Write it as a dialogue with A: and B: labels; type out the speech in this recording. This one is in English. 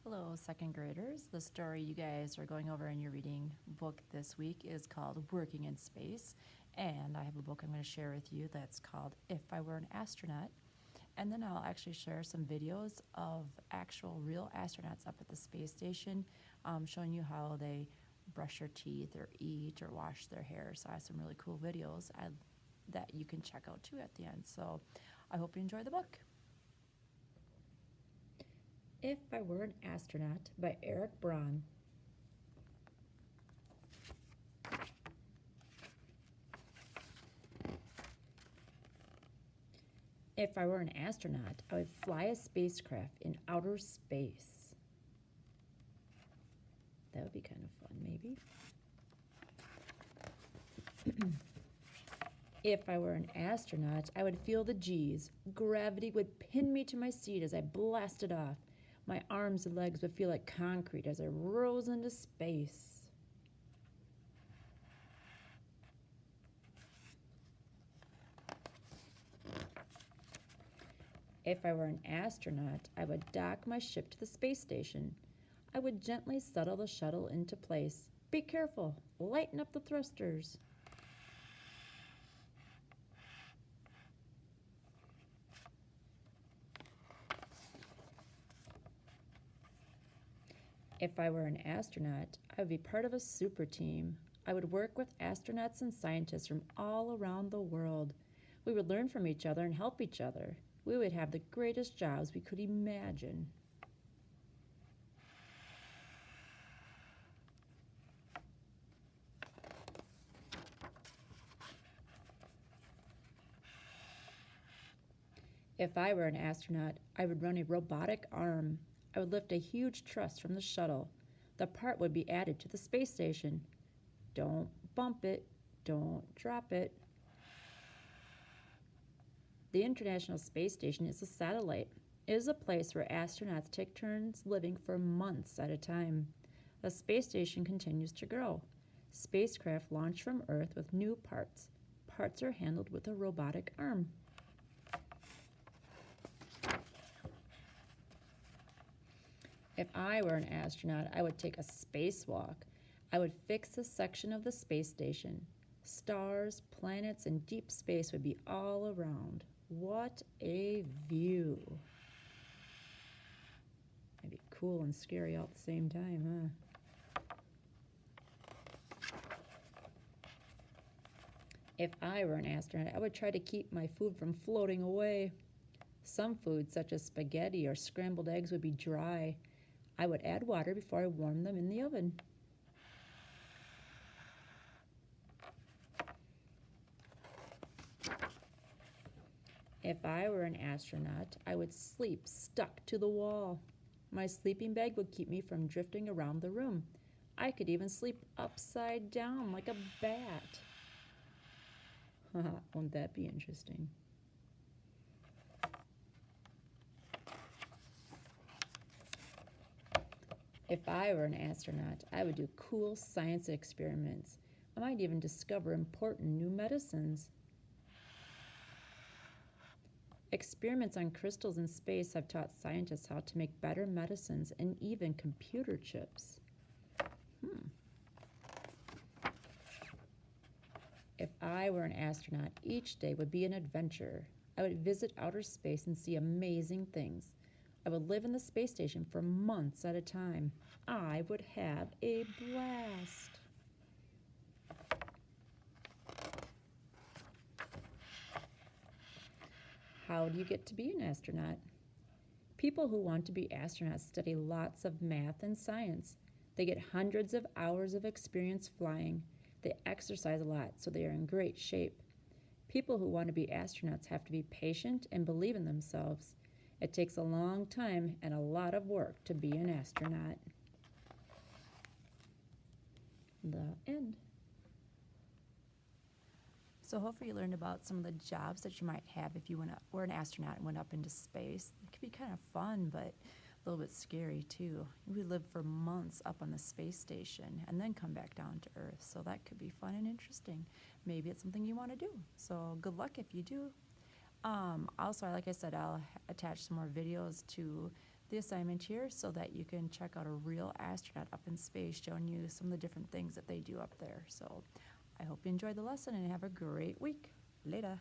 A: Hello, second graders. The story you guys are going over in your reading book this week is called Working in Space. And I have a book I'm going to share with you that's called If I Were an Astronaut. And then I'll actually share some videos of actual real astronauts up at the space station, showing you how they brush their teeth or eat or wash their hair. So I have some really cool videos that you can check out too at the end. So I hope you enjoy the book.
B: If I Were an Astronaut by Eric Braun. If I were an astronaut, I would fly a spacecraft in outer space. That would be kind of fun, maybe. If I were an astronaut, I would feel the G's. Gravity would pin me to my seat as I blasted off. My arms and legs would feel like concrete as I rose into space. If I were an astronaut, I would dock my ship to the space station. I would gently settle the shuttle into place. Be careful, lighten up the thrusters. If I were an astronaut, I would be part of a super team. I would work with astronauts and scientists from all around the world. We would learn from each other and help each other. We would have the greatest jobs we could imagine. If I were an astronaut, I would run a robotic arm. I would lift a huge truss from the shuttle. The part would be added to the space station. Don't bump it, don't drop it. The International Space Station is a satellite. It is a place where astronauts take turns living for months at a time. The space station continues to grow. Spacecraft launch from Earth with new parts. Parts are handled with a robotic arm. If I were an astronaut, I would take a spacewalk. I would fix a section of the space station. Stars, planets, and deep space would be all around. What a view! It'd be cool and scary all at the same time, huh? If I were an astronaut, I would try to keep my food from floating away. Some food, such as spaghetti or scrambled eggs, would be dry. I would add water before I warmed them in the oven. If I were an astronaut, I would sleep stuck to the wall. My sleeping bag would keep me from drifting around the room. I could even sleep upside down like a bat. Won't that be interesting? If I were an astronaut, I would do cool science experiments. I might even discover important new medicines. Experiments on crystals in space have taught scientists how to make better medicines and even computer chips. If I were an astronaut, each day would be an adventure. I would visit outer space and see amazing things. I would live in the space station for months at a time. I would have a blast. How do you get to be an astronaut? People who want to be astronauts study lots of math and science. They get hundreds of hours of experience flying. They exercise a lot, so they are in great shape. People who want to be astronauts have to be patient and believe in themselves. It takes a long time and a lot of work to be an astronaut. The end.
A: So hopefully you learned about some of the jobs that you might have if you were an astronaut and went up into space. It could be kind of fun, but a little bit scary too. You would live for months up on the space station and then come back down to Earth. So that could be fun and interesting. Maybe it's something you want to do. So good luck if you do. Also, like I said, I'll attach some more videos to the assignment here so that you can check out a real astronaut up in space showing you some of the different things that they do up there. So I hope you enjoyed the lesson and have a great week. Later.